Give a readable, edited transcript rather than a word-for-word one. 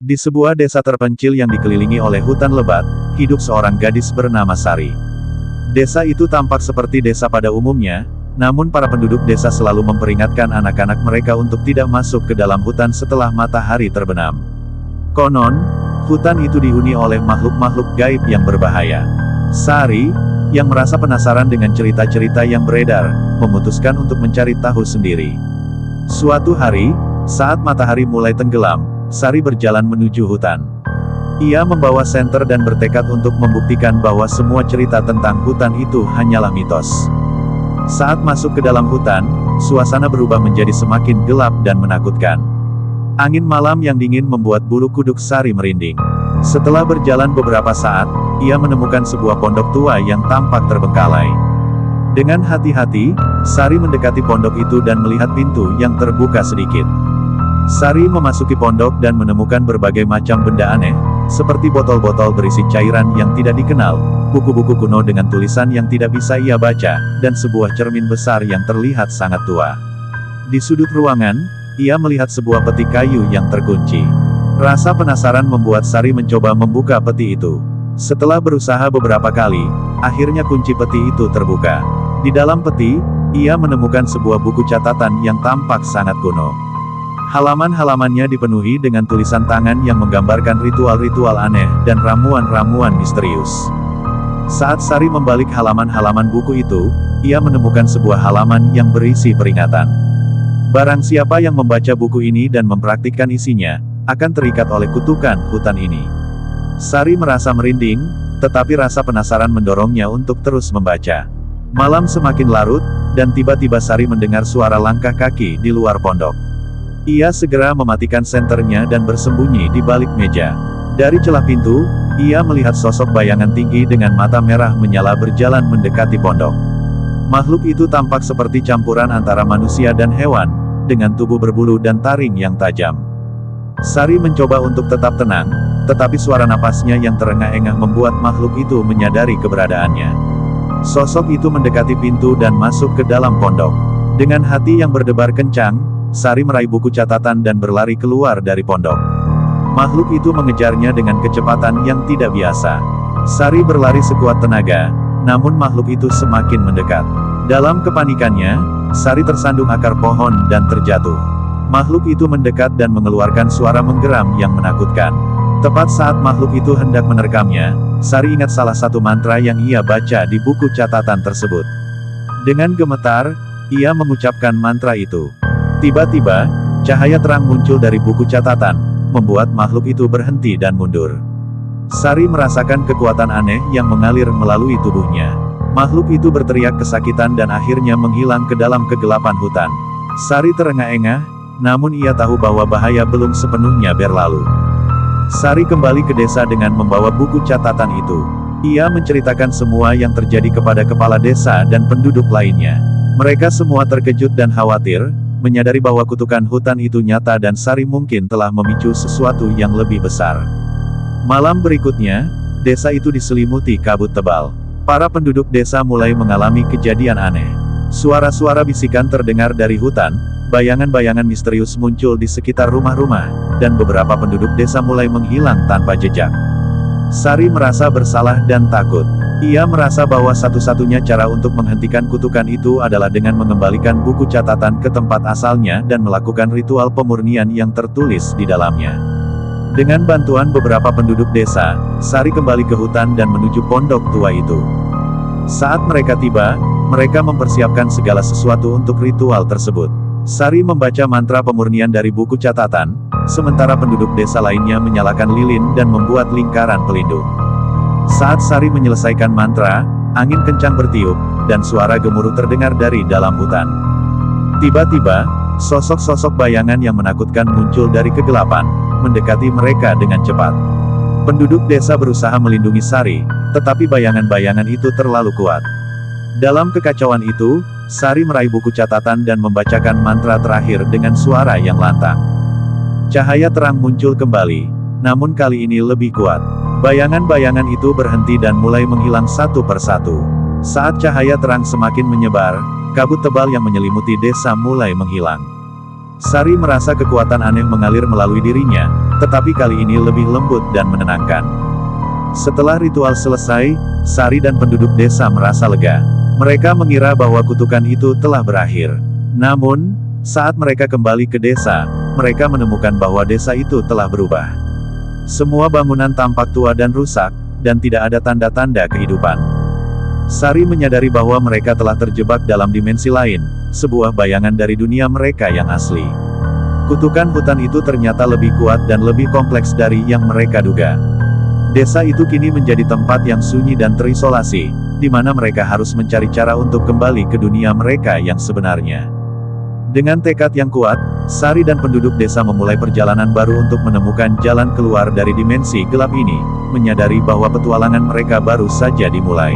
Di sebuah desa terpencil yang dikelilingi oleh hutan lebat, hidup seorang gadis bernama Sari. Desa itu tampak seperti desa pada umumnya, namun para penduduk desa selalu memperingatkan anak-anak mereka untuk tidak masuk ke dalam hutan setelah matahari terbenam. Konon, hutan itu dihuni oleh makhluk-makhluk gaib yang berbahaya. Sari, yang merasa penasaran dengan cerita-cerita yang beredar, memutuskan untuk mencari tahu sendiri. Suatu hari, saat matahari mulai tenggelam, Sari berjalan menuju hutan. Ia membawa senter dan bertekad untuk membuktikan bahwa semua cerita tentang hutan itu hanyalah mitos. Saat masuk ke dalam hutan, suasana berubah menjadi semakin gelap dan menakutkan. Angin malam yang dingin membuat bulu kuduk Sari merinding. Setelah berjalan beberapa saat, ia menemukan sebuah pondok tua yang tampak terbengkalai. Dengan hati-hati, Sari mendekati pondok itu dan melihat pintu yang terbuka sedikit. Sari memasuki pondok dan menemukan berbagai macam benda aneh, seperti botol-botol berisi cairan yang tidak dikenal, buku-buku kuno dengan tulisan yang tidak bisa ia baca, dan sebuah cermin besar yang terlihat sangat tua. Di sudut ruangan, ia melihat sebuah peti kayu yang terkunci. Rasa penasaran membuat Sari mencoba membuka peti itu. Setelah berusaha beberapa kali, akhirnya kunci peti itu terbuka. Di dalam peti, ia menemukan sebuah buku catatan yang tampak sangat kuno. Halaman-halamannya dipenuhi dengan tulisan tangan yang menggambarkan ritual-ritual aneh dan ramuan-ramuan misterius. Saat Sari membalik halaman-halaman buku itu, ia menemukan sebuah halaman yang berisi peringatan. Barang siapa yang membaca buku ini dan mempraktikkan isinya, akan terikat oleh kutukan hutan ini. Sari merasa merinding, tetapi rasa penasaran mendorongnya untuk terus membaca. Malam semakin larut, dan tiba-tiba Sari mendengar suara langkah kaki di luar pondok. Ia segera mematikan senternya dan bersembunyi di balik meja. Dari celah pintu, ia melihat sosok bayangan tinggi dengan mata merah menyala berjalan mendekati pondok. Makhluk itu tampak seperti campuran antara manusia dan hewan, dengan tubuh berbulu dan taring yang tajam. Sari mencoba untuk tetap tenang, tetapi suara napasnya yang terengah-engah membuat makhluk itu menyadari keberadaannya. Sosok itu mendekati pintu dan masuk ke dalam pondok. Dengan hati yang berdebar kencang, Sari meraih buku catatan dan berlari keluar dari pondok. Makhluk itu mengejarnya dengan kecepatan yang tidak biasa. Sari berlari sekuat tenaga, namun makhluk itu semakin mendekat. Dalam kepanikannya, Sari tersandung akar pohon dan terjatuh. Makhluk itu mendekat dan mengeluarkan suara menggeram yang menakutkan. Tepat saat makhluk itu hendak menerkamnya, Sari ingat salah satu mantra yang ia baca di buku catatan tersebut. Dengan gemetar, ia mengucapkan mantra itu. Tiba-tiba, cahaya terang muncul dari buku catatan, membuat makhluk itu berhenti dan mundur. Sari merasakan kekuatan aneh yang mengalir melalui tubuhnya. Makhluk itu berteriak kesakitan dan akhirnya menghilang ke dalam kegelapan hutan. Sari terengah-engah, namun ia tahu bahwa bahaya belum sepenuhnya berlalu. Sari kembali ke desa dengan membawa buku catatan itu. Ia menceritakan semua yang terjadi kepada kepala desa dan penduduk lainnya. Mereka semua terkejut dan khawatir, menyadari bahwa kutukan hutan itu nyata dan Sari mungkin telah memicu sesuatu yang lebih besar. Malam berikutnya, desa itu diselimuti kabut tebal. Para penduduk desa mulai mengalami kejadian aneh. Suara-suara bisikan terdengar dari hutan, bayangan-bayangan misterius muncul di sekitar rumah-rumah, dan beberapa penduduk desa mulai menghilang tanpa jejak. Sari merasa bersalah dan takut. Ia merasa bahwa satu-satunya cara untuk menghentikan kutukan itu adalah dengan mengembalikan buku catatan ke tempat asalnya dan melakukan ritual pemurnian yang tertulis di dalamnya. Dengan bantuan beberapa penduduk desa, Sari kembali ke hutan dan menuju pondok tua itu. Saat mereka tiba, mereka mempersiapkan segala sesuatu untuk ritual tersebut. Sari membaca mantra pemurnian dari buku catatan, sementara penduduk desa lainnya menyalakan lilin dan membuat lingkaran pelindung. Saat Sari menyelesaikan mantra, angin kencang bertiup, dan suara gemuruh terdengar dari dalam hutan. Tiba-tiba, sosok-sosok bayangan yang menakutkan muncul dari kegelapan, mendekati mereka dengan cepat. Penduduk desa berusaha melindungi Sari, tetapi bayangan-bayangan itu terlalu kuat. Dalam kekacauan itu, Sari meraih buku catatan dan membacakan mantra terakhir dengan suara yang lantang. Cahaya terang muncul kembali, namun kali ini lebih kuat. Bayangan-bayangan itu berhenti dan mulai menghilang satu persatu. Saat cahaya terang semakin menyebar, kabut tebal yang menyelimuti desa mulai menghilang. Sari merasa kekuatan aneh mengalir melalui dirinya, tetapi kali ini lebih lembut dan menenangkan. Setelah ritual selesai, Sari dan penduduk desa merasa lega. Mereka mengira bahwa kutukan itu telah berakhir. Namun, saat mereka kembali ke desa, mereka menemukan bahwa desa itu telah berubah. Semua bangunan tampak tua dan rusak, dan tidak ada tanda-tanda kehidupan. Sari menyadari bahwa mereka telah terjebak dalam dimensi lain, sebuah bayangan dari dunia mereka yang asli. Kutukan hutan itu ternyata lebih kuat dan lebih kompleks dari yang mereka duga. Desa itu kini menjadi tempat yang sunyi dan terisolasi, di mana mereka harus mencari cara untuk kembali ke dunia mereka yang sebenarnya. Dengan tekad yang kuat, Sari dan penduduk desa memulai perjalanan baru untuk menemukan jalan keluar dari dimensi gelap ini, menyadari bahwa petualangan mereka baru saja dimulai.